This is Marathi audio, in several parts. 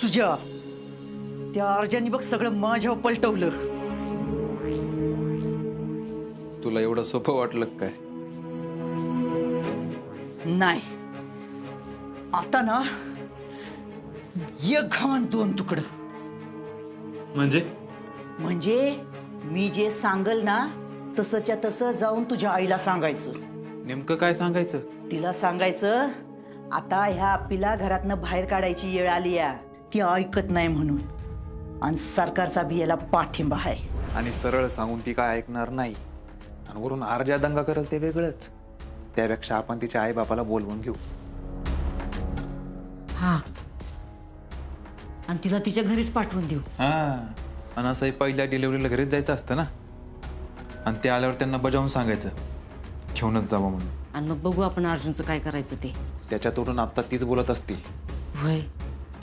सुजा, त्या अर्जानी बघ सगळं माझ्यावर पलटवलं. तुला एवढं सोपं वाटलं काय? नाही, आता ना एक घाण दोन तुकडं. म्हणजे मी जे सांगल ना तसंच्या तसं जाऊन तुझ्या आईला सांगायचं. नेमकं काय सांगायचं? तिला सांगायचं आता ह्या आप्पीला घरातनं बाहेर काढायची वेळ आली आहे, ती ऐकत नाही म्हणून, आणि सरकारचा बी याला पाठिंबा आहे. आणि सरळ सांगून ती काय ऐकणार नाही, आणि वरून अर्जा दंगा करेल ते वेगळंच. त्यापेक्षा आपण तिच्या आई बापाला बोलवून घेऊ. हा, आणि तिला तिच्या घरीच पाठवून देऊ. हा, आणि असंही पहिल्या डिलिव्हरीला घरीच जायचं असतं ना, आणि ते आल्यावर त्यांना बजावून सांगायचं घेऊनच जावं म्हणून. आणि मग बघू आपण अर्जुनचं काय करायचं ते. त्याच्यातून आता तीच बोलत असती. वय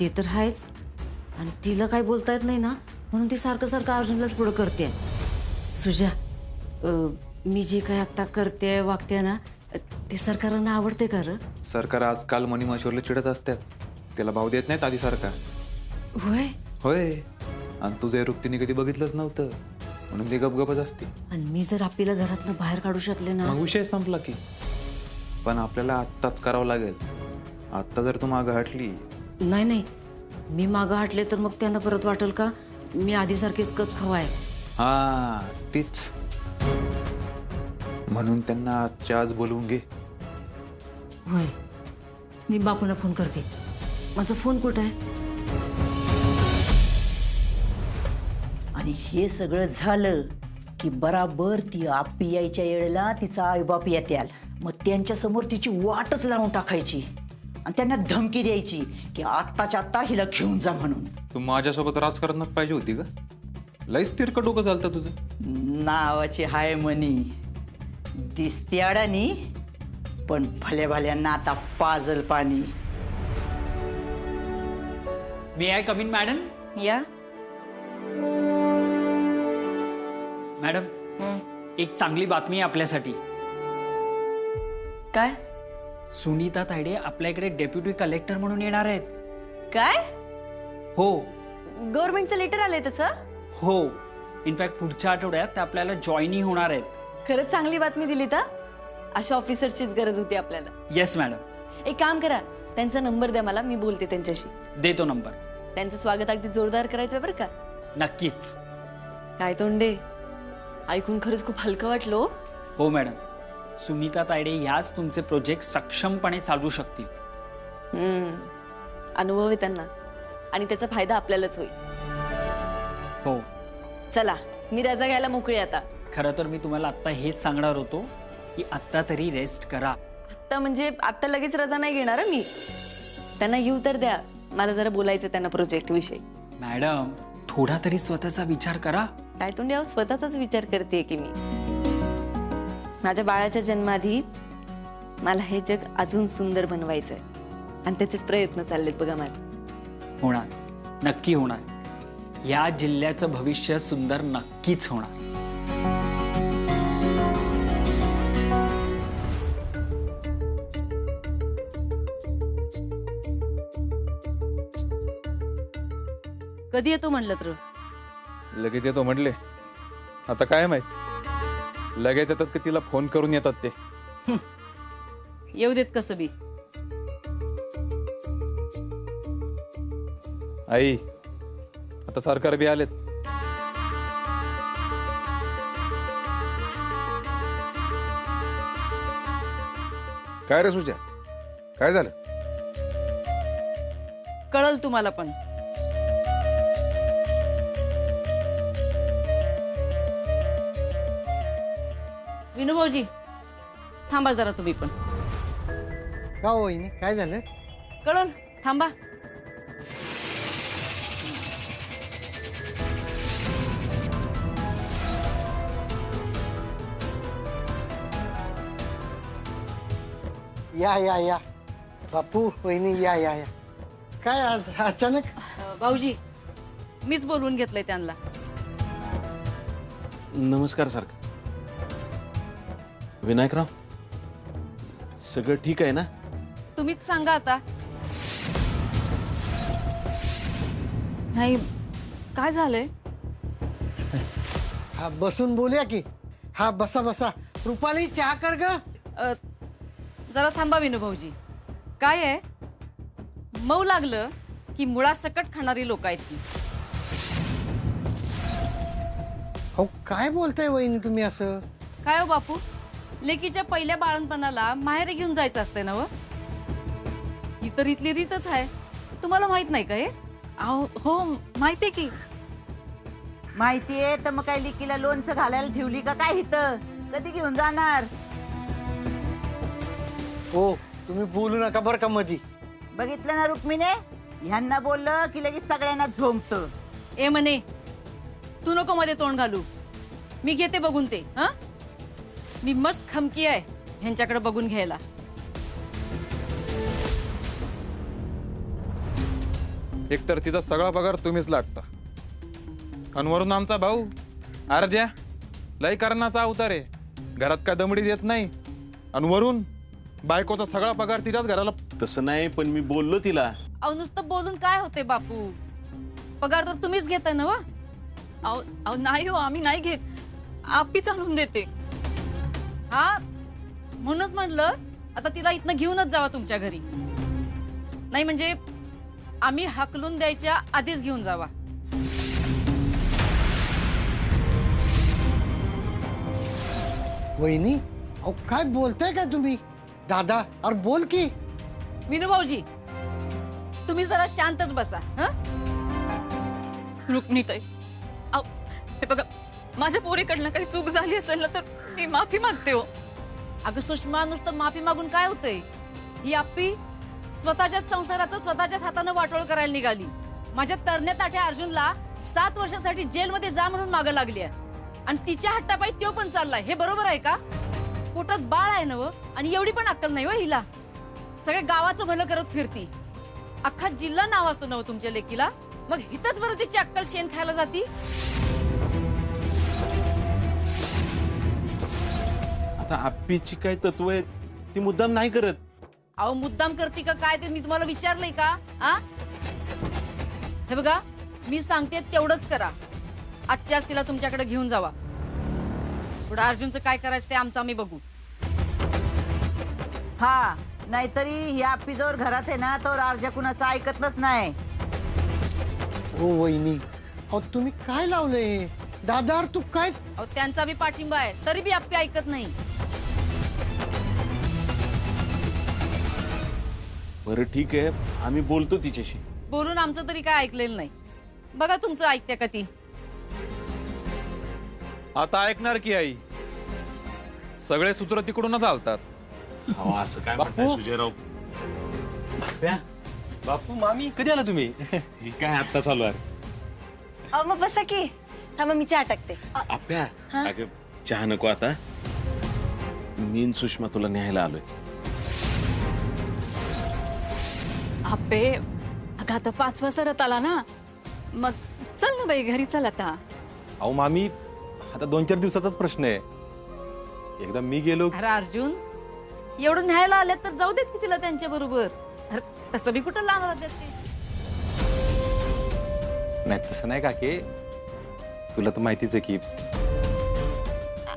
ते तर आहेच, आणि तिला काय बोलता येत नाही ना, म्हणून ती सारखं सारखं अर्जुनलाच पुढं करते. सुजा, मी जे काय आता करते वागते ना, ते सरकारांना आवडते का र? सरकार आजकाल मनी मशवरला चिडत असतात, त्याला भाव देत नाहीत आधी सारखा. होय होय, आणि तुझे रूप तिने कधी बघितलंच नव्हतं म्हणून ते गपगपच असते. आणि मी जर आपल्याला घरातनं बाहेर काढू शकले ना, मग विषय संपला की. पण आपल्याला आत्ताच करावं लागेल. आत्ता जर तू मागं हटली. नाही नाही, मी मागं हटले तर मग त्यांना परत वाटेल का मी आधीसारखीच कच खवाय. हा, तीच. म्हणून त्यांना आजच्या आज बोलवून घे. होय, मी बापूंना फोन करते. माझा फोन कुठं आहे? आणि हे सगळं झालं की बराबर ती आप्पी यायच्या वेळेला तिचा आईबाप येत्याल. मग त्यांच्या समोर तिची वाटच लावून टाकायची आणि त्यांना धमकी द्यायची की आत्ताच्या आत्ता हिला घेऊन जा म्हणून. तू माझ्यासोबत राजकारणात पाहिजे होती का? लईच तिरकं डोकं चालतं तुझं. नावाची हाय मनी दिसते अडानी, पण भल्या भल्यांना आता पाजल पाणी. मे आय कम इन मॅडम? या मॅडम, एक चांगली बातमी आहे आपल्यासाठी. काय सुनीता तायडे आपल्या इकडे डेप्युटी कलेक्टर म्हणून येणार आहेत. काय हो गव्हर्नमेंटचं लेटर आलंय त्याचं? हो, इनफॅक्ट पुढच्या आठवड्यात ते आपल्याला जॉईनिंग होणार आहेत. खरंच चांगली बातमी दिली तर. अशा ऑफिसरचीच गरज होती आपल्याला. Yes madam. एक काम करा, त्यांचा नंबर द्या मला, मी बोलते त्यांच्याशी. देतो नंबर. त्यांचं स्वागत अगदी जोरदार करायचं बरं का. नक्कीच. काय तोंडे, ऐकून खरंच खूप हलकं वाटलो. हो मॅडम, सुनीता तायडे ह्याच तुमचे प्रोजेक्ट सक्षमपणे चालवू शकतील. अनुभव आहे त्यांना, आणि त्याचा फायदा आपल्यालाच होईल. हो. चला, मी रजा घ्यायला मोकळी आता. खरं तर मी तुम्हाला आत्ता हेच सांगणार होतो की आत्ता तरी रेस्ट करा. आत्ता म्हणजे आत्ता लगेच रजा नाही घेणार हं मी. त्यांना येऊ तर द्या, मला जरा बोलायचं त्यांना प्रोजेक्ट विषयी. मॅडम, थोडा तरी स्वतःचा विचार करा. काय तोंडे, अहो स्वतःचाच विचार करते की मी. माझ्या बाळाच्या जन्माआधी मला हे जग अजून सुंदर बनवायचंय, आणि त्याचेच प्रयत्न चाललेत बघा माझे. होणार, नक्की होणार. या जिल्ह्याचं भविष्य सुंदर नक्कीच होणार. कधी येतो म्हणलं तर? लगेच येतो म्हटले. आता काय माहित, लगेच येतात की तिला फोन करून येतात ते. येऊ देत कसं बी. आई, आता सरकार बी आलेत. काय रे सुजा, काय झालं? कळल तुम्हाला पण. विनोभाऊजी, थांबा जरा तुम्ही पण. का हो वहिनी, काय झालं? कळल, थांबा. या या या बापू, वहिनी, या या या. काय आज अचानक? भाऊजी, मीच बोलवून घेतलंय त्यांना. नमस्कार सारखं. विनायकराव, सगळं ठीक आहे ना? तुम्हीच सांगा आता. नाही, काय झालंय? हा बसून बोलूया की. हा बसा बसा. रुपाली चहा कर ग. जरा थांबा विनू भाऊजी. काय आहे, मऊ लागलं की मुळासकट खाणारी लोक आहेत ती. अहो काय बोलताय वहिनी तुम्ही असं? काय हो बापू, लेकीच्या पहिल्या बाळणपणाला माहेरी घेऊन जायचं असतंय ना व? ही तर इथली रीतच आहे. तुम्हाला माहित नाही का हे? अहो हो, माहितीये की. माहितीये तर मग काय लिकीला लोणचं घालायला ठेवली का काय इथं? कधी घेऊन जाणार? हो तुम्ही बोलू नका बरं का मधी. बघितलं ना रुक्मिणे, ह्यांना बोललं की लगेच सगळ्यांना झोंबत. ए म्हणे, तू नको मध्ये तोंड घालू. मी घेते बघून ते. हा, मी मस्त खमकी आहे ह्यांच्याकडे बघून घ्यायला. एकतर तिचा सगळा पगार तुम्हीच लागता, आणि वरून आमचा भाऊ आरज्या लय करण्याचा अवतार आहे. घरात काय दमडी देत नाही, आणि वरून बायकोचा सगळा पगार तिच्याच घराला. तसं नाही, पण मी बोललो तिला. अहो नुसतं बोलून काय होते बापू? पगार तर तुम्हीच घेताय ना व? अहो नाही हो, आम्ही नाही घेत. आपीच आणून देते. हा, म्हणूनच म्हणलं आता तिला इथनं घेऊनच जावा तुमच्या घरी. नाही म्हणजे आम्ही हाकलून द्यायच्या आधीच घेऊन जावा. वहिनी अहो काय बोलताय का तुम्ही? दादा अरे बोल की. विनू भाऊजी, तुम्ही जरा शांतच बसा. हं? रुक्मिणीताई, अहो हे बघा, माझ्या पोरीकडनं काही चूक झाली असेल ना तर मी माफी मागते हो. अगं सुषमा, नुसतं माफी मागून काय होतंय? ही आप्पी स्वतःच्याच संसाराचं स्वतःच्याच हातानं वाटोळ करायला निघाली. माझ्या तरण्या ताठ्या अर्जुनला 7 वर्षांसाठी जेलमध्ये जा म्हणून मागं लागली आहे, आणि तिच्या हट्टापायी तो पण चाललाय. हे बरोबर आहे का? पोटात बाळ आहे ना व, आणि एवढी पण अक्कल नाही व हिला. सगळ्या गावाचं भलं करत फिरती. अख्खा जिल्हा नाव असतो ना व तुमच्या लेकीला. मग हिथंच बरं तिची अक्कल शेण खायला जाती. आता आप्पीची काय तत्व आहे ती मुद्दाम नाही करत. अहो मुद्दाम करते का काय ते मी तुम्हाला विचारलंय का? आ, हे बघा, मी सांगते तेवढंच करा. आजच्याच तिला तुमच्याकडे घेऊन जावा. पुढे अर्जुनचं काय करायचं ते आमचं आम्ही बघू. हा, नाहीतरी ही आप्पी जोर घरात आहे ना तो अर्जा कुणाचं ऐकतच नाही. हो वहिनी अहो तुम्ही काय लावलंय? दादा अरे तू काय? अहो त्यांचा बी पाठिंबा आहे, तरी बी आप्पी ऐकत नाही. बरं ठीक आहे, आम्ही बोलतो तिच्याशी. बोलून आमचं तरी काय ऐकलेलं नाही. बघा तुमचं ऐकते का ती? आता ऐकणार की आई? सगळे सूत्र तिकडूनच चालतात. अहो, असं काय म्हणताय सुजयराव? बापू मामी कधी आला तुम्ही? मी काय आता चालू आहे. अहो मग बसा की. थांबा मी चहा टाकते. आप्या, अगं चहा नको आता. मी आणि सुषमा तुला न्यायला आलोय. आपे, अगं आता 5 सरत आला ना, मग चल ना बाई घरी, चल आता. अहो मामी, आता 2-4 दिवसाचाच प्रश्न आहे. एकदा मी गेलो. अरे अर्जुन, एवढं न्यायला आले तर जाऊ देत की तिला त्यांच्या बरोबर. अरे तसं बी कुठं लांब राहतात ते. नाही तसं नाही काके, तुला तर माहितीच आहे की.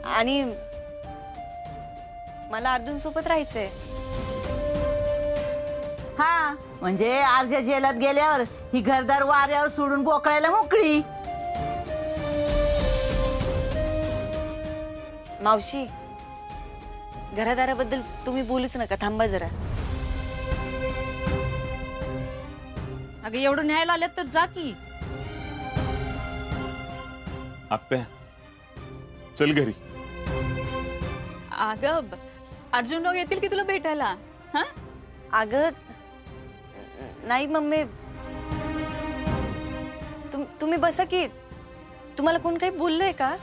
आणि मला अर्जुन सोबत राहायचंय. हा, म्हणजे अर्जा जेलात गेल्यावर ही घरदार वाऱ्यावर सोडून बोकळायला मोकळी. मावशी, घरादाराबद्दल तुम्ही बोलूच नका. थांबा जरा. अगं एवढं न्यायला आलेत तर जा की. आप्या, चल घरी. अगं अर्जुनराव येतील की तुला भेटायला? हा, अगं नाही मम्मी, तुम्ही बसा की. तुम्हाला कोण काही बोललंय का?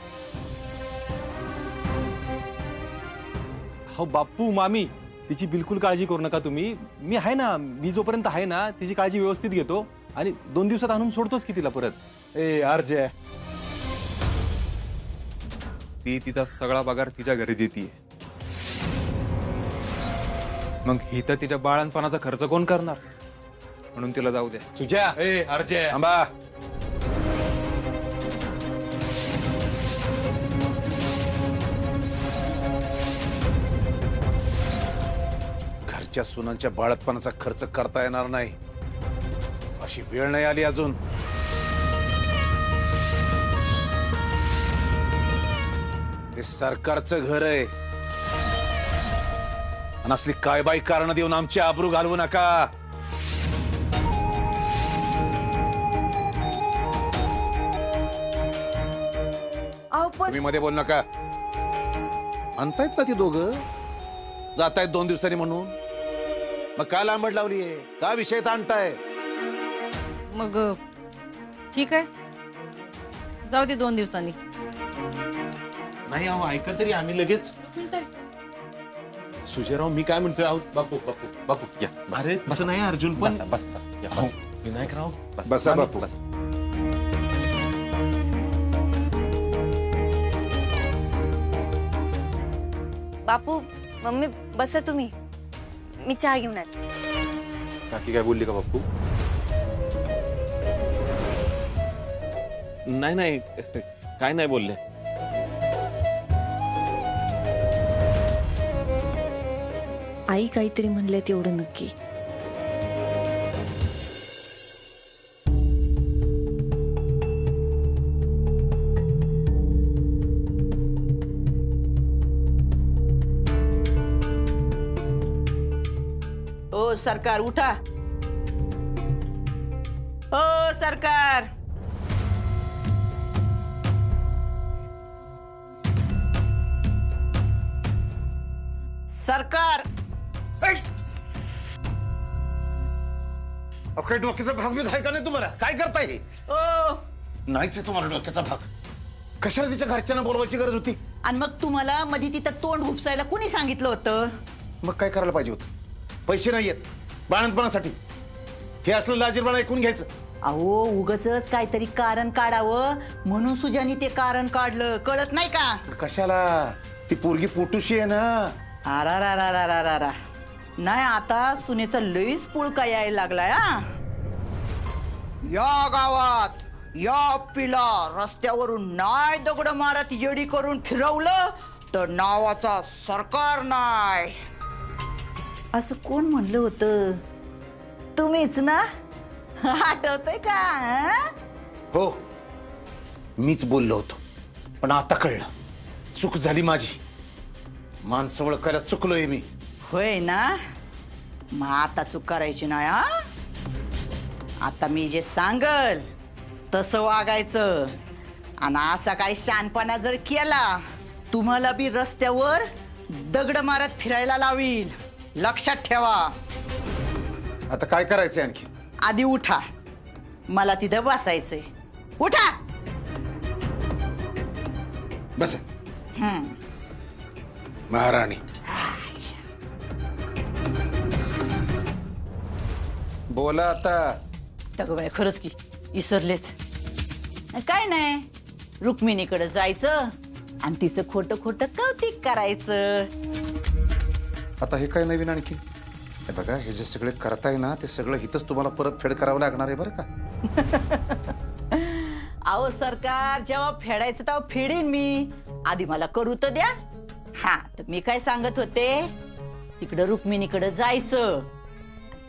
हो बापू मामी, तिची बिलकुल काळजी करू नका तुम्ही. मी आहे ना, मी जोपर्यंत आहे ना तिची काळजी व्यवस्थित घेतो, आणि 2 दिवसात आणून सोडतोच की तिला परत. ए अर्जय, ती तिचा सगळा पगार तिच्या घरी देतीये. मग ही तर तिच्या बाळणपणाचा खर्च कोण करणार? म्हणून तिला जाऊ द्या. तुझ्या ए अर्जय, थांबा. आमच्या सुनांच्या बाळतपणाचा खर्च करता येणार नाही अशी वेळ नाही आली अजून. हे सरकारचं घर आहे आणि असली काय बाई कारण देऊन आमची आबरू घालवू नका. अहो पण तुम्ही मध्ये बोल नका. आणतायत ना ती दोघं, जातायत 2 दिवसांनी म्हणून. मग काय लांबड लावलीये, का विषय ताणताय? मग ठीक आहे, जाऊ दे 2 दिवसांनी. नाही अहो ऐका तरी, आम्ही लगेच. सुजयराव मी काय म्हणतोय, अहो बापू बापू बापू या. अरे तसं नाही अर्जुन, पण बस बस या, अहो, बस. विनायकराव बसा बापू. बस. बापू मम्मी बसा तुम्ही, मी चहा घेऊन आले. काकी काय बोलली का बापू? नाही नाही काय नाही बोलले. आई काहीतरी म्हणले तेवढं नक्की. ओ सरकार उठा. ओ सरकार. सरकार. काही डोक्याचा भाग बी काय का नाही तुम्हाला? काय करताय हे? ओ नाहीच आहे तुम्हाला डोक्याचा भाग. कशाला तिच्या घरच्यांना बोलवायची गरज होती? आणि मग तुम्हाला मध्ये तिथं तोंड उपसायला कोणी सांगितलं होतं? मग काय करायला पाहिजे होतं? पैसे नाहीयेत बाळंतपणासाठी, हे असलं लाजीरवाणं ऐकून घ्यायचं. अहो उगच काहीतरी कारण काढावं म्हणून सुजानी ते कारण काढलं, कळत नाही का? कशाला? ती पोरगी पोटूशी आहे ना. अरा नाही आता सुनेचा लईच पुळका यायला लागलाय. हा या गावात या पिला रस्त्यावरून नाही दगड मारत येडी करून फिरवलं तर नावाचा सरकार नाही, असं कोण म्हणलं होतं? तुम्हीच ना? आठवतंय का? हो मीच बोललो होतो, पण आता कळलं चूक झाली माझी. माणसं ओळखायला चुकलोय मी. होय ना? मग आता चूक करायची नाही. हा आता मी जे सांगल तसं वागायचं. आणि असा काही शानपणा जर केला तुम्हाला बी रस्त्यावर दगड मारत फिरायला लावील, लक्षात ठेवा. आता काय करायचंय आणखी? आधी उठा, मला तिथं बसायचंय. उठा. बस महाराणी. बोला आता. तगं बाय खरंच की विसरलेच. काय नाही, रुक्मिणीकडे जायचं आणि तिचं खोटं खोटं कौतिक करायचं. आता हे काय नवीन आणखी? हे बघा, हे जे सगळे करताय ना ते सगळं हितच तुम्हाला परतफेड करावं लागणार आहे बरं का? अहो सरकार, जेव्हा फेडायचं तेव्हा फेडीन मी, आधी मला करू तर द्या. हा तर मी काय सांगत होते, तिकडं रुक्मिणीकडे जायचं,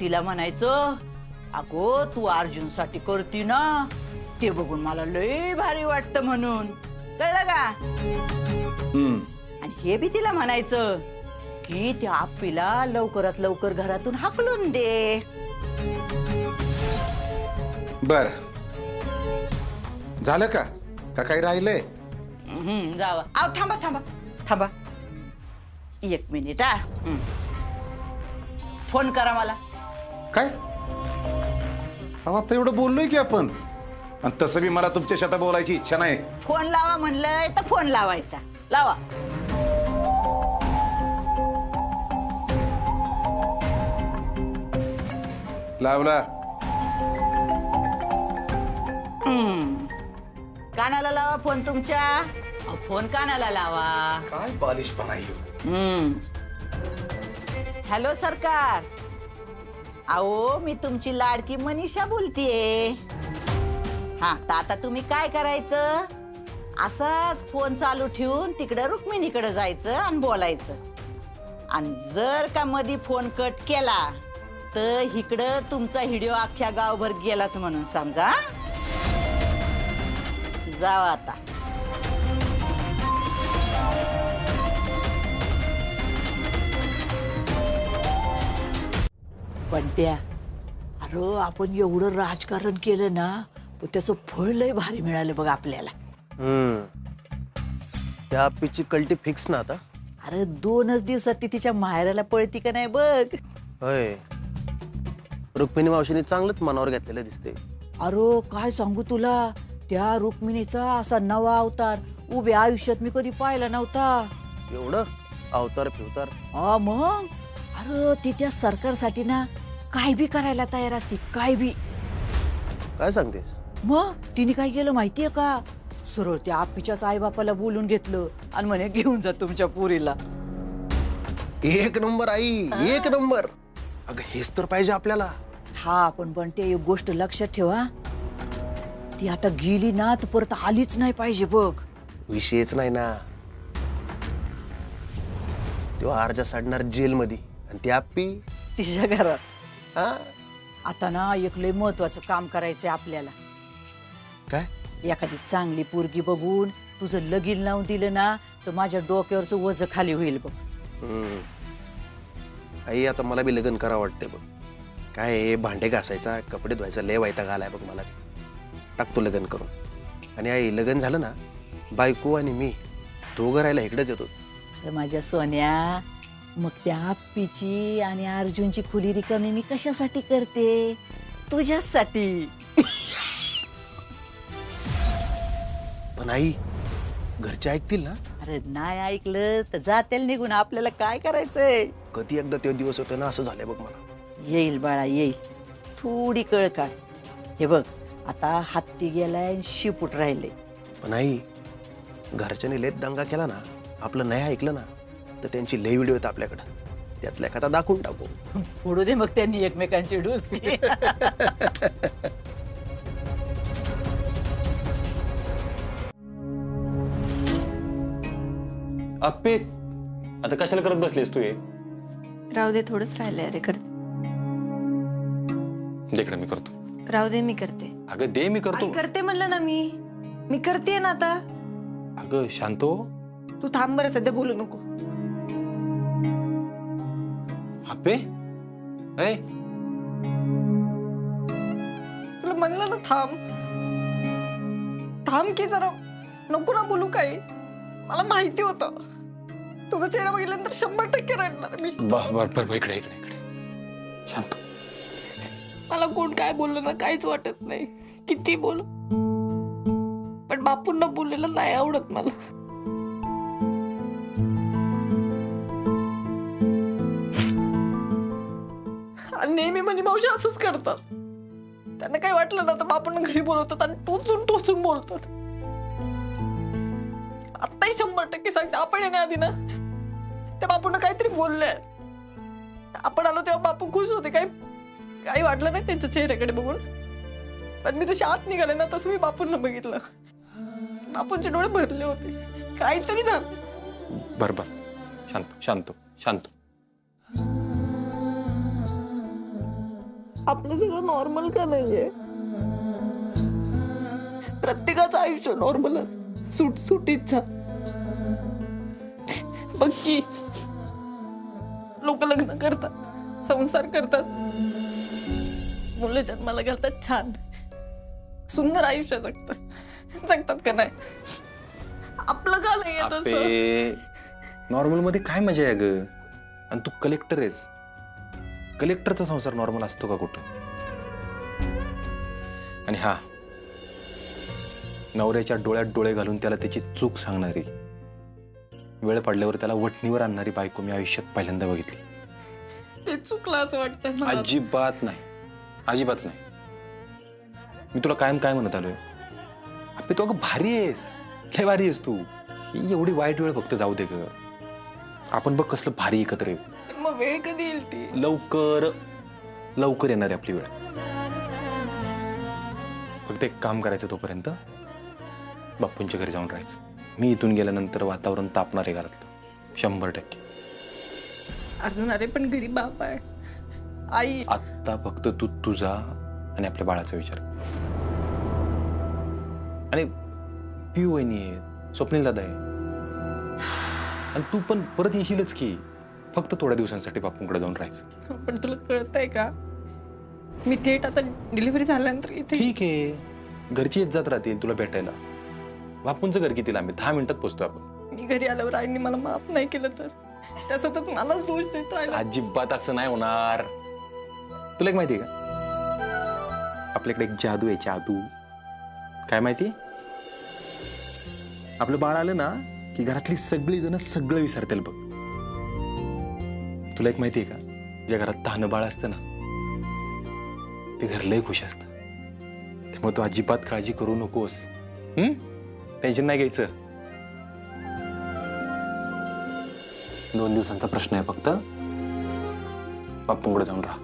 तिला म्हणायचं अगो तू अर्जुनसाठी करती ना, ते बघून मला लय भारी वाटतं म्हणून. कळलं का? आणि हे बी तिला म्हणायचं की त्या आप्पीला लवकरात लवकर घरातून हाकलून दे. बर झालं का? का काही राहिलंय? जावा. अहो थांबा थांबा थांबा 1 मिनिट. हा फोन करा मला. काय आता एवढं बोललोय की आपण, आणि तसं बी मला तुमच्याशी आता बोलायची इच्छा नाही. फोन लावा म्हणलंय तर फोन लावायचा. लावा. लावला. कानाला लावा फोन तुमच्या. अहो, फोन कानाला लावा. काय बालिशपणा आहे ह्यो. हॅलो सरकार. अहो मी तुमची लाडकी मनीषा बोलतीये. हा तर आता तुम्ही काय करायचं, असाच फोन चालू ठेवून तिकडं रुक्मिणीकडे जायचं आणि बोलायचं. आणि जर का मधी फोन कट केला तर इकडं तुमचा व्हिडिओ अख्ख्या गावभर गेलाच म्हणून समजा. जावा आता. पण त्या अरे आपण एवढं राजकारण केलं ना पण त्याचं फळ लय भारी मिळालं बघ आपल्याला. त्या पिची कल्टी फिक्स ना आता. अरे 2च दिवसात ती तिच्या माहेराला पळती का नाही बघ. होय, रुक्मिणी मावशीने चांगलंच मनावर घेतलेलं दिसते. अरे काय सांगू तुला, त्या रुक्मिणीचा असा नवा अवतार उभ्या आयुष्यात मी कधी पाहिला नव्हता. एवढं अवतार फिवतार. हा मग अरे ती त्या सरकारसाठी ना काय बी करायला तयार असते, काय बी. काय सांगतेस? मग तिने काय केलं माहितीये का, सरळ त्या आप्पीच्याच आईबापाला बोलून घेतलं आणि म्हणे घेऊन जा तुमच्या पुरीला. एक नंबर आई, एक नंबर. अगं हेच तर पाहिजे आपल्याला. हा पण ते एक गोष्ट लक्षात ठेवा, ती आता गेली ना तर परत आलीच नाही पाहिजे बघ. विषयच नाही ना. तेव्हा आरजा साडणार जेलमध्ये आणि ती आप्पी तिच्या घरात. हा आता ना एक लय महत्वाचं काम करायचंय आपल्याला. काय? एखादी चांगली पोरगी बघून तुझं लगीन लावून दिलं ना तर माझ्या डोक्यावरचं वज खाली होईल बघ. आई आता मला बी लग्न करावं वाटतंय बघ. काय आहे, भांडे घासायचा, कपडे धुवायचा लय वैताग आलाय बघ मला. टाकतो लग्न करून. आणि आई लग्न झालं ना, बायको आणि मी दोघं राहायला इकडेच येतो. अरे माझ्या सोन्या, मग त्या आप्पीची आणि अर्जुनची खुली रिकामी मी कशासाठी करते? तुझ्यासाठी. पण आई घरचे ऐकतील ना? अरे नाही ऐकलं तर जातील निघून, आपल्याला काय करायचंय? कधी एकदा ते दिवस होते ना असं झालंय बघ मला. येईल बाळा येईल, थोडी कळ काढ. हे बघ आता हत्ती गेलाय, शिपूट राहिले. पण आई घरच्याने लय दंगा केला ना, आपलं नाही ऐकलं ना तर त्यांची लय व्हिडिओ आहेत आपल्याकडं, त्यातल्या एखादा दाखवून टाकू. फोडू दे मग त्यांनी एकमेकांची डुसकी. आप्पे आता कशाला करत बसलीस तू हे? राहू दे, थोडंच राहिलंय. अरे करते, जिकडे मी करतो. राहू दे, मी करते. अगं दे, मी करतो. करते म्हणलं ना मी करते ना आता. अगं शांतो, तू थांब बरं, सध्या बोलू नको. आप्पे ऐ तुला म्हणलं ना थांब की जरा, नको ना बोलू काही. मला माहिती होतं तुझा चेहरा बघितल्यानंतर 100% रडणार मी. बर इकडे शांत. मला कोण काय बोललं ना काहीच वाटत नाही, किती बोल, पण बापूंना बोललेलं नाही आवडत मला. आणि नेहमी म्हणजे मावशी असंच करतात. त्यांना काही वाटलं ना तर बापूंना घरी बोलवतात आणि टोचून बोलतात. आत्ताही 100% सांगते, आपण येण्याआधी ना त्या बापूंना काहीतरी बोललंय. आपण आलो तेव्हा बापू खुश होते, काही वाटलं नाही त्यांच्या चेहऱ्याकडे बघून. पण मी तशी आत निघाले ना तसं मी बापूंना बघितलं, बापूंचे डोळे भरले होते. काहीतरी झालं. बर शांत. आपलं सगळं नॉर्मल का नाहीये? प्रत्येकाचं आयुष्य नॉर्मलच, सुटसुटीचा. बघ की लोक लग्न करतात, संसार करतात, मुलं जन्माला घालतात, छान सुंदर आयुष्य जगतात का नाही? आपलं का नाही येत असं? नॉर्मल मध्ये काय मजा आहे ग? आणि तू कलेक्टर आहेस, कलेक्टरचा संसार नॉर्मल असतो का कुठं? आणि हा नवऱ्याच्या डोळ्यात डोळे घालून त्याला त्याची चूक सांगणारी, वेळ पडल्यावर त्याला वठणीवर आणणारी बायको मी आयुष्यात पहिल्यांदा बघितली. ते चुकलं असं वाटतं. अजिबात नाही. मी तुला कायम काय म्हणत आलोय, अप्पे तू अगं भारी आहेस, लय भारी आहेस तू. ही एवढी वाईट वेळ फक्त जाऊ दे ग, आपण बघ कसलं भारी एकत्र येऊ. मग वेळ कधी येईल ती? लवकर येणार आहे आपली वेळ. फक्त एक काम करायचं, तोपर्यंत बापूंच्या घरी जाऊन राहायचं. मी इथून गेल्यानंतर वातावरण तापणार आहे घरातलं 100%. अर्जुन अरे पण घरी बाप आहे, आई. आत्ता फक्त तू तुझा आणि आपल्या बाळाचा विचार कर. आणि पिऊ वहिनी आहे, स्वप्नील दादा आहे, आणि तू पण परत येशीलच की. फक्त थोड्या दिवसांसाठी बापूंकडे जाऊन राहायचं. पण तुला कळतंय का, मी थेट आता डिलिव्हरी झाल्यानंतर इथे. ठीक आहे, घरची येत जात राहतील तुला भेटायला. बापूंचं घर किती लांब आहे? 10 मिनिटात पोहोचतो आपण. मी घरी आल्यावर आईने मला माफ नाही केलं तर त्या सतत मलाच दोष देत राहिला. अजिबात असं नाही होणार. तुला एक माहिती आहे का, आपल्याकडे एक जादू आहे, जादू. काय माहिती? आपलं बाळ आलं ना की घरातली सगळी जण सगळं विसरतील बघ. तुला एक माहिती आहे का, ज्या घरात तानं बाळ असतं ना ते घर लय खुश असतं. त्यामुळे तू अजिबात काळजी करू नकोस. टेन्शन नाही घ्यायचं. 2 दिवसांचा प्रश्न आहे फक्त. बापूंकडे जाऊन राहा.